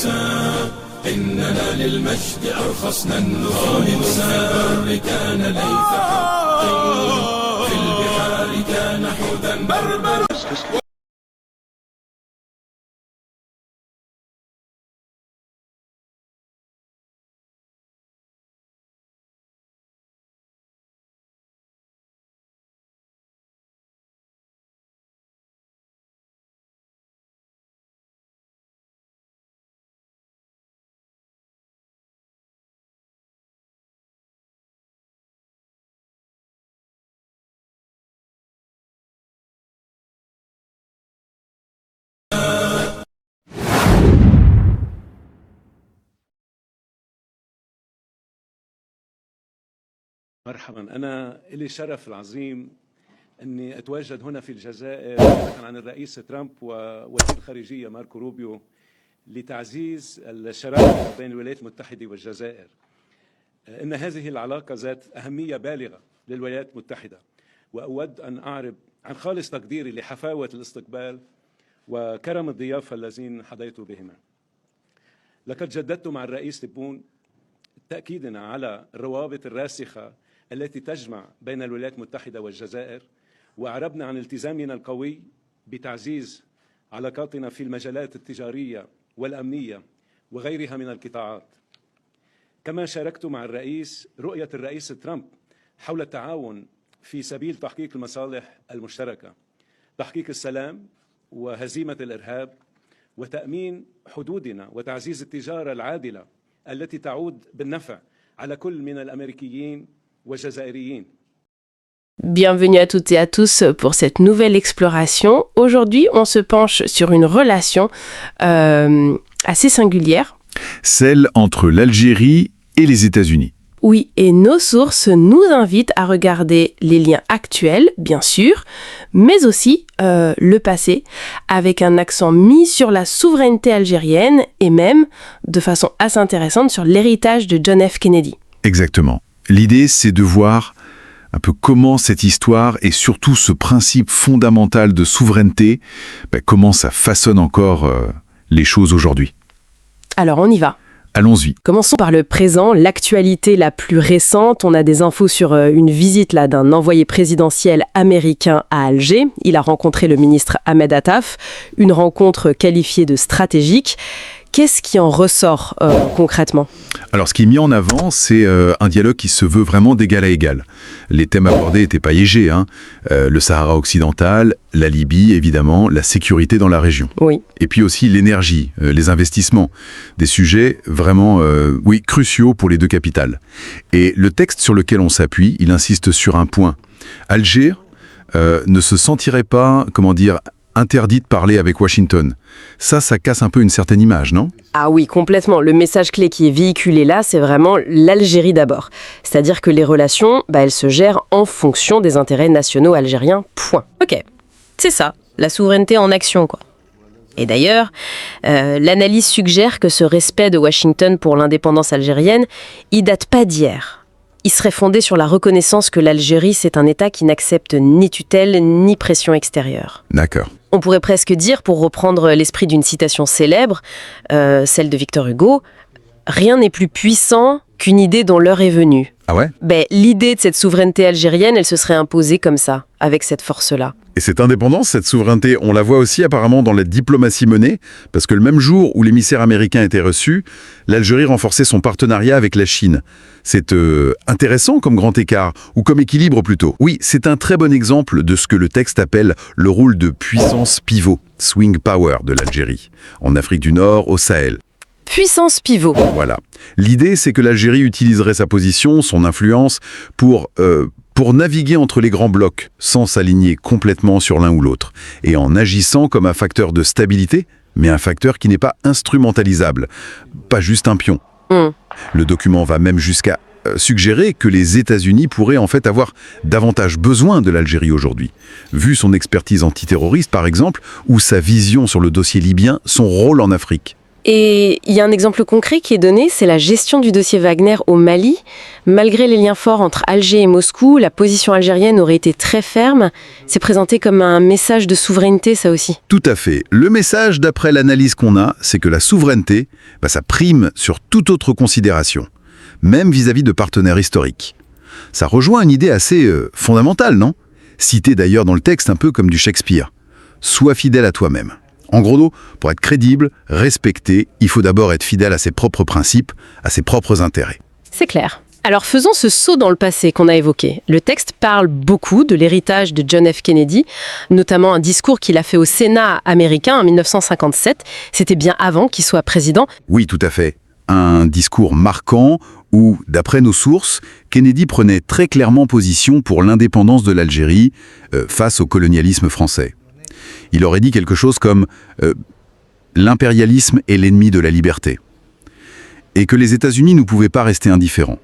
إنسان إننا للمجد أرخصنا النفوس في البر كان ليث حق في البحار كان حوتا بربر مرحبا، أنا لي الشرف العظيم أني أتواجد هنا في الجزائر باحثاً عن الرئيس ترامب ووزير الخارجية ماركو روبيو لتعزيز الشراكة بين الولايات المتحدة والجزائر. إن هذه العلاقة ذات أهمية بالغة للولايات المتحدة، وأود أن أعرب عن خالص تقديري لحفاوة الاستقبال وكرم الضيافة الذين حظيت بهما. لقد جددت مع الرئيس تبون تأكيدنا على الروابط الراسخة التي تجمع بين الولايات المتحدة والجزائر، وأعربنا عن التزامنا القوي بتعزيز علاقاتنا في المجالات التجارية والأمنية وغيرها من القطاعات. كما شاركت مع الرئيس رؤية الرئيس ترامب حول التعاون في سبيل تحقيق المصالح المشتركة، تحقيق السلام وهزيمة الإرهاب، وتأمين حدودنا وتعزيز التجارة العادلة التي تعود بالنفع على كل من الأمريكيين والجزائريين. Bienvenue à toutes et à tous pour cette nouvelle exploration. Aujourd'hui, on se penche sur une relation assez singulière. Celle entre l'Algérie et les États-Unis. Oui, et nos sources nous invitent à regarder les liens actuels, bien sûr, mais aussi le passé, avec un accent mis sur la souveraineté algérienne et même, de façon assez intéressante, sur l'héritage de John F. Kennedy. Exactement. L'idée, c'est de voir un peu comment cette histoire et surtout ce principe fondamental de souveraineté, comment ça façonne encore les choses aujourd'hui. Alors, on y va. Allons-y. Commençons par le présent, l'actualité la plus récente. On a des infos sur une visite là d'un envoyé présidentiel américain à Alger. Il a rencontré le ministre Ahmed Attaf, une rencontre qualifiée de stratégique. Qu'est-ce qui en ressort concrètement ? Alors, ce qui est mis en avant, c'est un dialogue qui se veut vraiment d'égal à égal. Les thèmes abordés n'étaient pas légers, hein. Le Sahara occidental, la Libye, évidemment, la sécurité dans la région. Oui. Et puis aussi l'énergie, les investissements. Des sujets vraiment, cruciaux pour les deux capitales. Et le texte sur lequel on s'appuie, il insiste sur un point. Alger ne se sentirait pas, interdit de parler avec Washington. Ça casse un peu une certaine image, non ? Ah oui, complètement. Le message clé qui est véhiculé là, c'est vraiment l'Algérie d'abord. C'est-à-dire que les relations, elles se gèrent en fonction des intérêts nationaux algériens, point. Ok, c'est ça, la souveraineté en action, quoi. Et d'ailleurs, l'analyse suggère que ce respect de Washington pour l'indépendance algérienne, il date pas d'hier. Il serait fondé sur la reconnaissance que l'Algérie, c'est un État qui n'accepte ni tutelle ni pression extérieure. D'accord. On pourrait presque dire, pour reprendre l'esprit d'une citation célèbre, celle de Victor Hugo, « Rien n'est plus puissant qu'une idée dont l'heure est venue ». Ah ouais ? L'idée de cette souveraineté algérienne, elle se serait imposée comme ça, avec cette force-là. Et cette indépendance, cette souveraineté, on la voit aussi apparemment dans la diplomatie menée, parce que le même jour où l'émissaire américain était reçu, l'Algérie renforçait son partenariat avec la Chine. C'est intéressant comme grand écart, ou comme équilibre plutôt. Oui, c'est un très bon exemple de ce que le texte appelle le rôle de puissance pivot, swing power de l'Algérie, en Afrique du Nord, au Sahel. Puissance pivot. Voilà. L'idée, c'est que l'Algérie utiliserait sa position, son influence, pour naviguer entre les grands blocs, sans s'aligner complètement sur l'un ou l'autre, et en agissant comme un facteur de stabilité, mais un facteur qui n'est pas instrumentalisable, pas juste un pion. Le document va même jusqu'à suggérer que les États-Unis pourraient en fait avoir davantage besoin de l'Algérie aujourd'hui, vu son expertise antiterroriste par exemple, ou sa vision sur le dossier libyen, son rôle en Afrique. Et il y a un exemple concret qui est donné, c'est la gestion du dossier Wagner au Mali. Malgré les liens forts entre Alger et Moscou, la position algérienne aurait été très ferme. C'est présenté comme un message de souveraineté, ça aussi. Tout à fait. Le message, d'après l'analyse qu'on a, c'est que la souveraineté, ça prime sur toute autre considération, même vis-à-vis de partenaires historiques. Ça rejoint une idée assez fondamentale, non ? Citée d'ailleurs dans le texte un peu comme du Shakespeare. Sois fidèle à toi-même. En gros, pour être crédible, respecté, il faut d'abord être fidèle à ses propres principes, à ses propres intérêts. C'est clair. Alors faisons ce saut dans le passé qu'on a évoqué. Le texte parle beaucoup de l'héritage de John F. Kennedy, notamment un discours qu'il a fait au Sénat américain en 1957. C'était bien avant qu'il soit président. Oui, tout à fait. Un discours marquant où, d'après nos sources, Kennedy prenait très clairement position pour l'indépendance de l'Algérie face au colonialisme français. Il aurait dit quelque chose comme « l'impérialisme est l'ennemi de la liberté » et que les États-Unis ne pouvaient pas rester indifférents.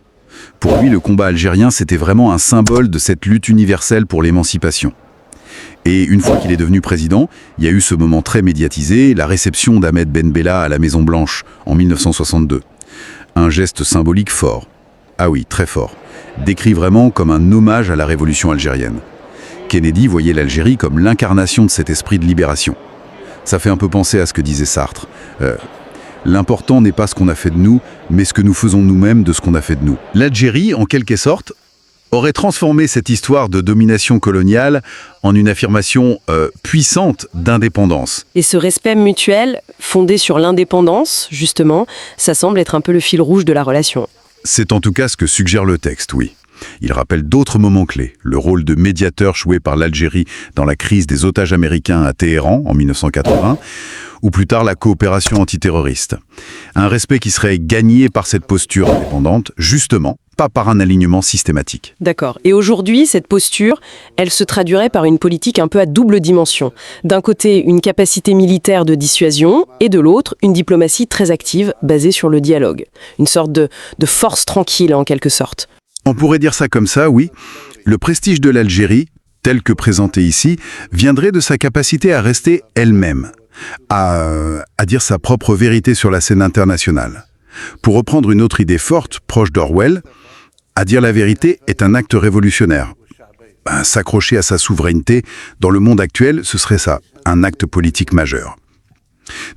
Pour lui, le combat algérien, c'était vraiment un symbole de cette lutte universelle pour l'émancipation. Et une fois qu'il est devenu président, il y a eu ce moment très médiatisé, la réception d'Ahmed Ben Bella à la Maison-Blanche en 1962. Un geste symbolique fort. Ah oui, très fort. Décrit vraiment comme un hommage à la révolution algérienne. Kennedy voyait l'Algérie comme l'incarnation de cet esprit de libération. Ça fait un peu penser à ce que disait Sartre. L'important n'est pas ce qu'on a fait de nous, mais ce que nous faisons nous-mêmes de ce qu'on a fait de nous. L'Algérie, en quelque sorte, aurait transformé cette histoire de domination coloniale en une affirmation puissante d'indépendance. Et ce respect mutuel, fondé sur l'indépendance, justement, ça semble être un peu le fil rouge de la relation. C'est en tout cas ce que suggère le texte, oui. Il rappelle d'autres moments clés, le rôle de médiateur joué par l'Algérie dans la crise des otages américains à Téhéran en 1980, ou plus tard la coopération antiterroriste. Un respect qui serait gagné par cette posture indépendante, justement, pas par un alignement systématique. D'accord. Et aujourd'hui, cette posture, elle se traduirait par une politique un peu à double dimension. D'un côté, une capacité militaire de dissuasion, et de l'autre, une diplomatie très active, basée sur le dialogue. Une sorte de force tranquille, en quelque sorte. On pourrait dire ça comme ça, oui. Le prestige de l'Algérie, tel que présenté ici, viendrait de sa capacité à rester elle-même, à dire sa propre vérité sur la scène internationale. Pour reprendre une autre idée forte, proche d'Orwell, à dire la vérité est un acte révolutionnaire. S'accrocher à sa souveraineté, dans le monde actuel, ce serait ça, un acte politique majeur.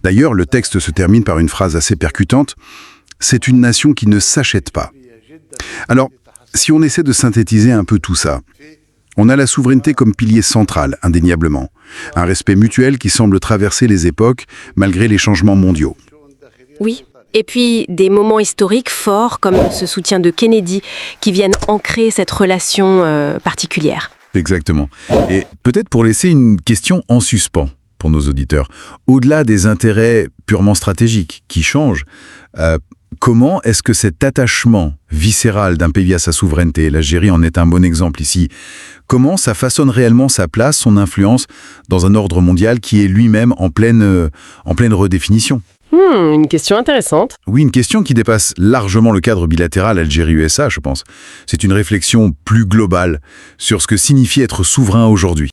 D'ailleurs, le texte se termine par une phrase assez percutante, « C'est une nation qui ne s'achète pas ». Alors, si on essaie de synthétiser un peu tout ça, on a la souveraineté comme pilier central, indéniablement. Un respect mutuel qui semble traverser les époques, malgré les changements mondiaux. Oui. Et puis, des moments historiques forts, comme ce soutien de Kennedy, qui viennent ancrer cette relation particulière. Exactement. Et peut-être pour laisser une question en suspens pour nos auditeurs. Au-delà des intérêts purement stratégiques qui changent, comment est-ce que cet attachement viscéral d'un pays à sa souveraineté, l'Algérie en est un bon exemple ici, comment ça façonne réellement sa place, son influence dans un ordre mondial qui est lui-même en pleine redéfinition ? Une question intéressante. Oui, une question qui dépasse largement le cadre bilatéral Algérie-USA, je pense. C'est une réflexion plus globale sur ce que signifie être souverain aujourd'hui.